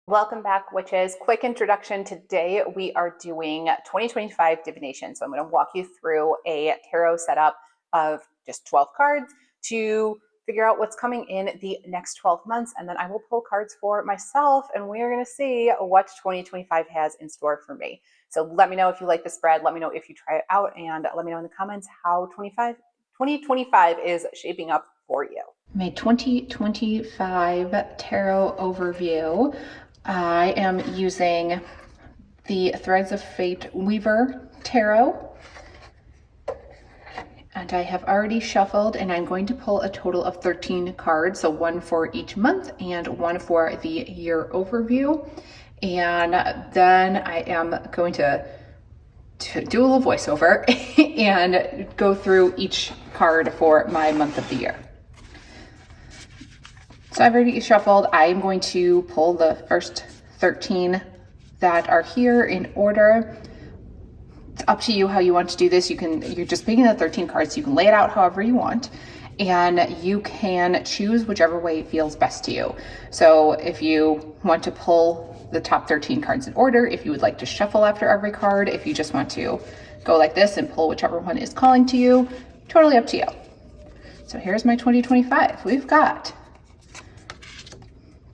Welcome back, witches. Quick introduction. Today we are doing 2025 divination. So I'm going to walk you through a tarot setup of just 12 cards to figure out what's coming in the next 12 months. And then I will pull cards for myself and we are going to see what 2025 has in store for me. So let me know if you like the spread. Let me know if you try it out and let me know in the comments how 2025 is shaping up for you. My 2025 tarot overview. I am using the Threads of Fate Weaver Tarot, and I have already shuffled, and I'm going to pull a total of 13 cards, so one for each month and one for the year overview. And then I am going to do a little voiceover and go through each card for my month of the year. So I've already shuffled. I'm going to pull the first 13 that are here in order. It's up to you how you want to do this. You're just picking the 13 cards. You can lay it out however you want, and you can choose whichever way feels best to you. So if you want to pull the top 13 cards in order, if you would like to shuffle after every card, if you just want to go like this and pull whichever one is calling to you, totally up to you. So here's my 2025. We've got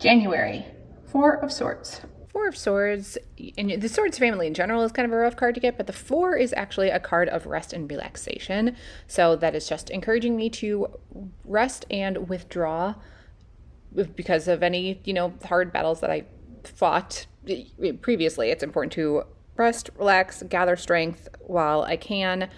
January, Four of Swords. Four of Swords, and the Swords family in general is kind of a rough card to get, but the Four is actually a card of rest and relaxation. So that is just encouraging me to rest and withdraw because of any, hard battles that I fought previously. It's important to rest, relax, gather strength while I can.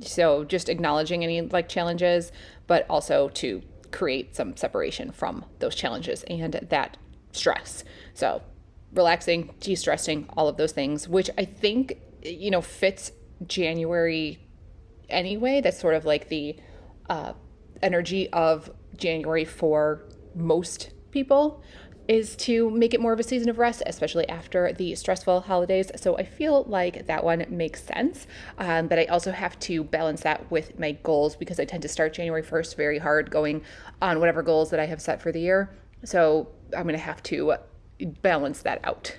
So just acknowledging any challenges, but also to create some separation from those challenges and that stress. So relaxing, de-stressing, all of those things, which I think, fits January anyway. That's sort of like the energy of January for most people, is to make it more of a season of rest, especially after the stressful holidays. So I feel like that one makes sense. But I also have to balance that with my goals because I tend to start January 1st very hard going on whatever goals that I have set for the year. So I'm going to have to balance that out.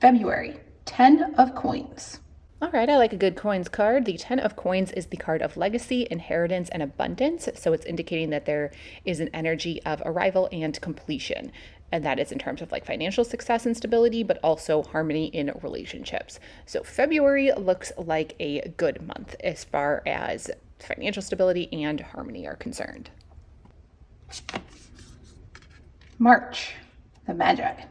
February, 10 of Coins. All right, I like a good coins card. The 10 of Coins is the card of legacy, inheritance, and abundance. So it's indicating that there is an energy of arrival and completion. And that is in terms of financial success and stability, but also harmony in relationships. So February looks like a good month as far as financial stability and harmony are concerned. March, the Magi.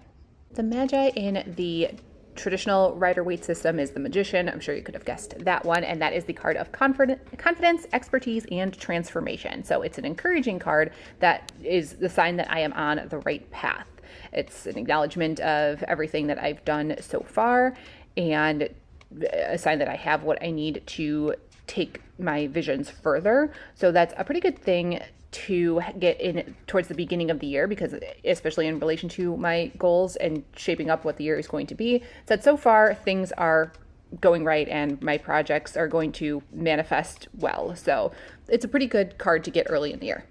The Magi in the traditional Rider-Waite system is the Magician. I'm sure you could have guessed that one. And that is the card of confidence, expertise, and transformation. So it's an encouraging card that is the sign that I am on the right path. It's an acknowledgement of everything that I've done so far and a sign that I have what I need to take my visions further. So that's a pretty good thing to get in towards the beginning of the year, because especially in relation to my goals and shaping up what the year is going to be, that so far things are going right and my projects are going to manifest well. So it's a pretty good card to get early in the year.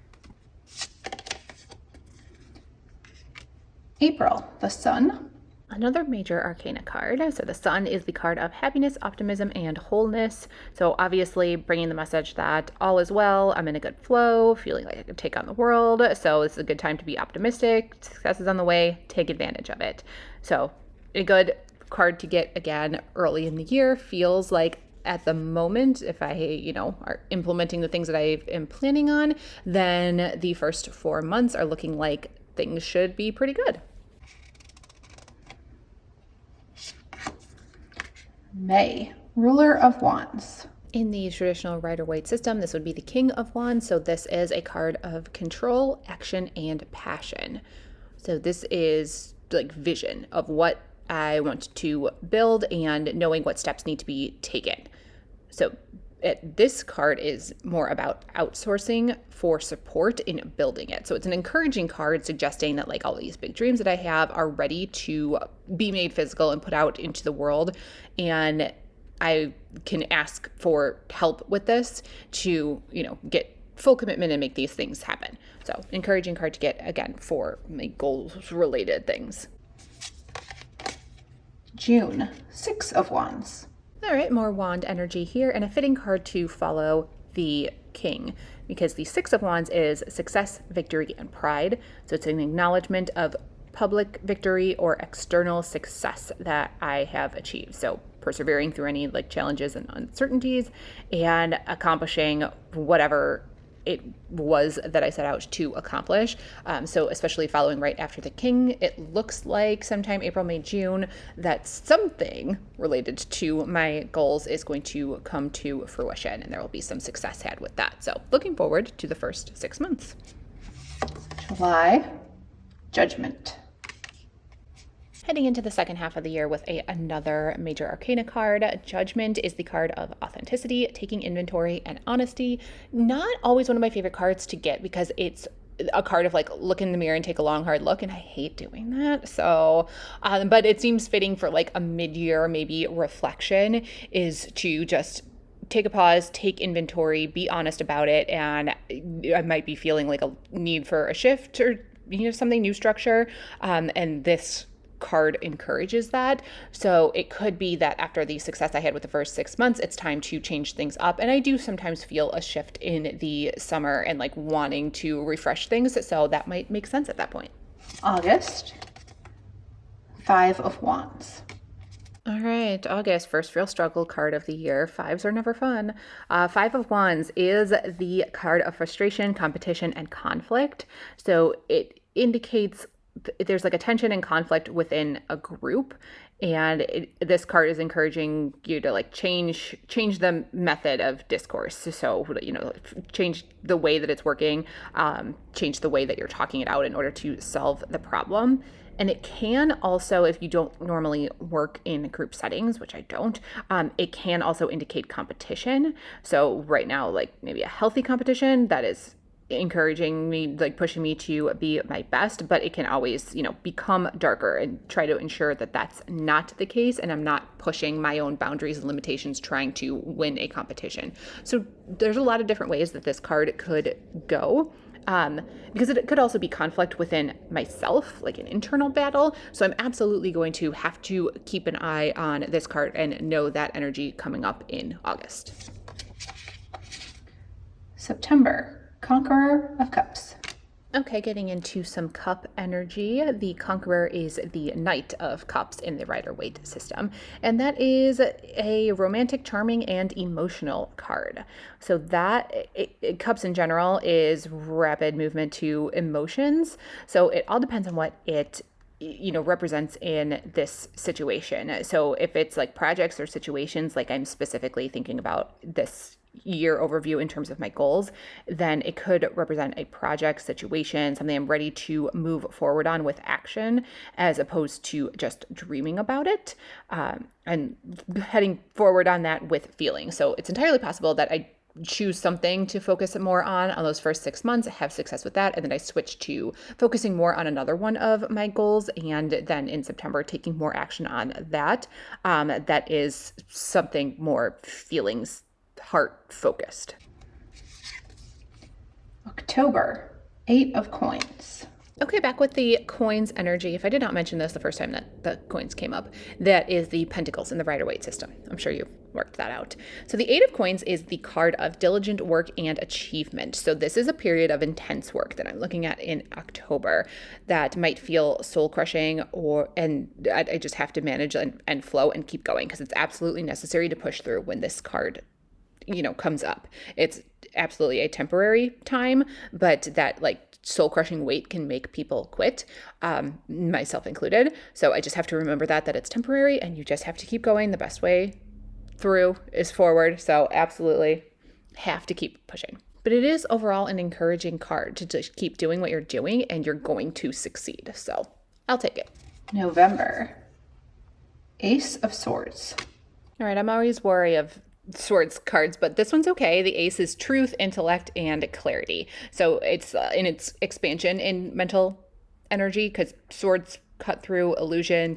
April, the Sun. Another major arcana card. So the Sun is the card of happiness, optimism, and wholeness. So obviously bringing the message that all is well, I'm in a good flow, feeling like I can take on the world. So this is a good time to be optimistic. Success is on the way. Take advantage of it. So a good card to get again early in the year. Feels like at the moment, if I, are implementing the things that I am planning on, then the first 4 months are looking like things should be pretty good. May, Ruler of Wands. In the traditional Rider-Waite system, this would be the King of Wands. So this is a card of control, action, and passion. So this is vision of what I want to build and knowing what steps need to be taken. So this card is more about outsourcing for support in building it. So it's an encouraging card suggesting that all these big dreams that I have are ready to be made physical and put out into the world. And I can ask for help with this to, get full commitment and make these things happen. So encouraging card to get, again, for my goals related things. June, Six of Wands. All right, more wand energy here, and a fitting card to follow the king, because the Six of Wands is success, victory, and pride. So it's an acknowledgement of public victory or external success that I have achieved. So persevering through any like challenges and uncertainties and accomplishing whatever it was that I set out to accomplish. So especially following right after the king, it looks like sometime April, May, June, that something related to my goals is going to come to fruition, and there will be some success had with that. So looking forward to the first 6 months. July, Judgment. Heading into the second half of the year with another major arcana card. Judgment is the card of authenticity, taking inventory, and honesty. Not always one of my favorite cards to get because it's a card of like look in the mirror and take a long hard look, and I hate doing that. So but it seems fitting for like a mid-year maybe reflection is to just take a pause, take inventory, be honest about it, and I might be feeling like a need for a shift or something, new structure, and this card encourages that. So it could be that after the success I had with the first 6 months, it's time to change things up. And I do sometimes feel a shift in the summer and like wanting to refresh things. So that might make sense at that point. August, Five of Wands. All right, August, first real struggle card of the year. Fives are never fun. Five of Wands is the card of frustration, competition, and conflict. So it indicates there's like a tension and conflict within a group, and this card is encouraging you to like change the method of discourse. So change the way that it's working, change the way that you're talking it out in order to solve the problem. And it can also, if you don't normally work in group settings, which I don't, it can also indicate competition. So right now, like maybe a healthy competition that is encouraging me, like pushing me to be my best, but it can always, become darker, and try to ensure that that's not the case. And I'm not pushing my own boundaries and limitations trying to win a competition. So there's a lot of different ways that this card could go. Because it could also be conflict within myself, like an internal battle. So I'm absolutely going to have to keep an eye on this card and know that energy coming up in August. September, Conqueror of Cups. Okay, getting into some cup energy. The Conqueror is the Knight of Cups in the Rider-Waite system, and that is a romantic, charming, and emotional card. So that Cups in general is rapid movement to emotions. So it all depends on what it represents in this situation. So if it's like projects or situations, like I'm specifically thinking about this year overview in terms of my goals, then it could represent a project, situation, something I'm ready to move forward on with action, as opposed to just dreaming about it, and heading forward on that with feeling. So it's entirely possible that I choose something to focus more on those first 6 months, have success with that, and then I switch to focusing more on another one of my goals, and then in September taking more action on that. That is something more feelings, heart focused. October, Eight of Coins. Okay, back with the coins energy. If I did not mention this the first time that the coins came up, that is the Pentacles in the Rider-Waite system. I'm sure you worked that out. So the Eight of Coins is the card of diligent work and achievement. So this is a period of intense work that I'm looking at in October that might feel soul crushing, and I just have to manage and flow and keep going, because it's absolutely necessary to push through when this card comes up. It's absolutely a temporary time, but that like soul crushing weight can make people quit, myself included. So I just have to remember that it's temporary, and you just have to keep going. The best way through is forward. So absolutely have to keep pushing. But it is overall an encouraging card to just keep doing what you're doing, and you're going to succeed. So I'll take it. November, Ace of Swords. All right, I'm always wary of swords cards, but this one's okay. The ace is truth, intellect, and clarity. So it's in its expansion in mental energy, because swords cut through illusion,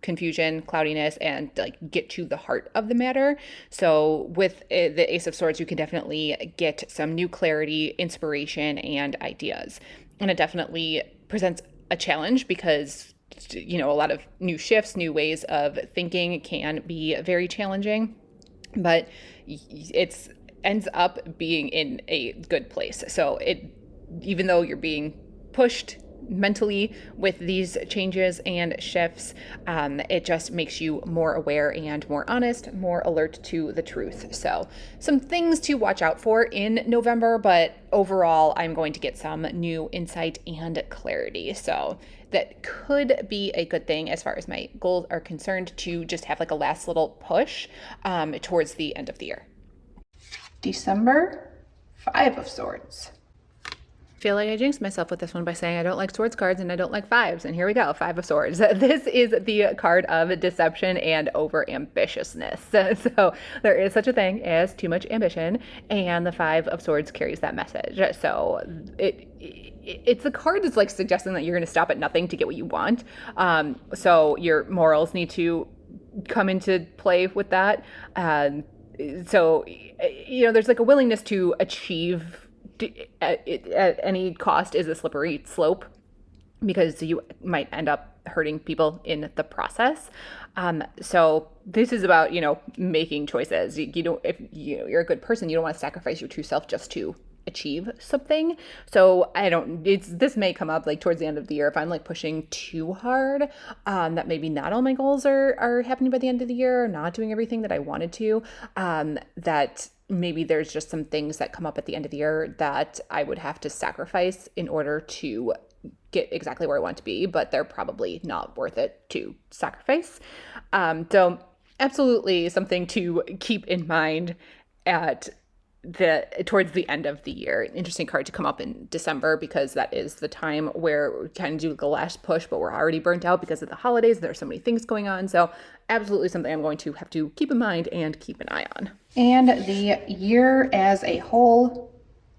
confusion, cloudiness, and like get to the heart of the matter. So with the Ace of Swords, you can definitely get some new clarity, inspiration, and ideas. And it definitely presents a challenge because, you know, a lot of new shifts, new ways of thinking can be very challenging, but it's ends up being in a good place. So even though you're being pushed mentally with these changes and shifts, it just makes you more aware and more honest, more alert to the truth. So some things to watch out for in November, but overall, I'm going to get some new insight and clarity. So that could be a good thing as far as my goals are concerned, to just have like a last little push towards the end of the year. December, 5 of Swords. Feel like I jinxed myself with this one by saying I don't like swords cards and I don't like fives. And here we go, 5 of Swords. This is the card of deception and over-ambitiousness. So there is such a thing as too much ambition, and the 5 of Swords carries that message. So it's a card that's like suggesting that you're going to stop at nothing to get what you want. So your morals need to come into play with that. So, you know, there's like a willingness to achieve at any cost is a slippery slope, because you might end up hurting people in the process. So this is about, you know, making choices. You don't, if you're a good person, you don't want to sacrifice your true self just to achieve something. So this may come up like towards the end of the year if I'm like pushing too hard, that maybe not all my goals are happening by the end of the year, or not doing everything that I wanted to, that maybe there's just some things that come up at the end of the year that I would have to sacrifice in order to get exactly where I want to be, but they're probably not worth it to sacrifice. So absolutely something to keep in mind towards the end of the year. Interesting card to come up in December, because that is the time where we kind of do the last push, but we're already burnt out because of the holidays. There are so many things going on. So absolutely something I'm going to have to keep in mind and keep an eye on. And the year as a whole,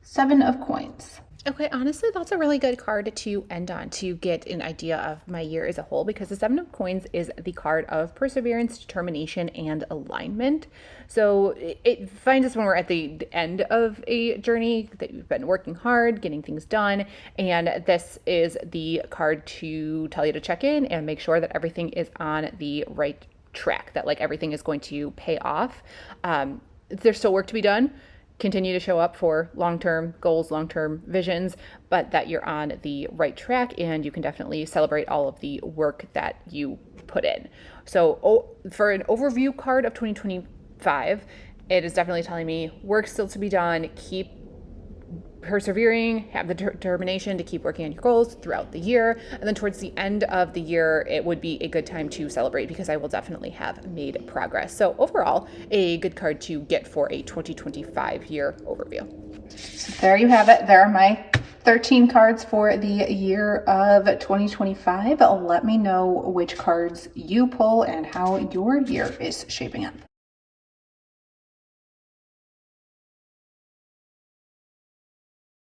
7 of Coins. Okay, honestly, that's a really good card to end on, to get an idea of my year as a whole, because the 7 of Coins is the card of perseverance, determination, and alignment. So it finds us when we're at the end of a journey that we've been working hard, getting things done, and this is the card to tell you to check in and make sure that everything is on the right track, that like everything is going to pay off. There's still work to be done. Continue to show up for long-term goals, long-term visions, but that you're on the right track, and you can definitely celebrate all of the work that you put in. So for an overview card of 2025, it is definitely telling me work still to be done. Keep persevering, have the determination to keep working on your goals throughout the year. And then towards the end of the year, it would be a good time to celebrate, because I will definitely have made progress. So overall, a good card to get for a 2025 year overview. So there you have it. There are my 13 cards for the year of 2025. Let me know which cards you pull and how your year is shaping up.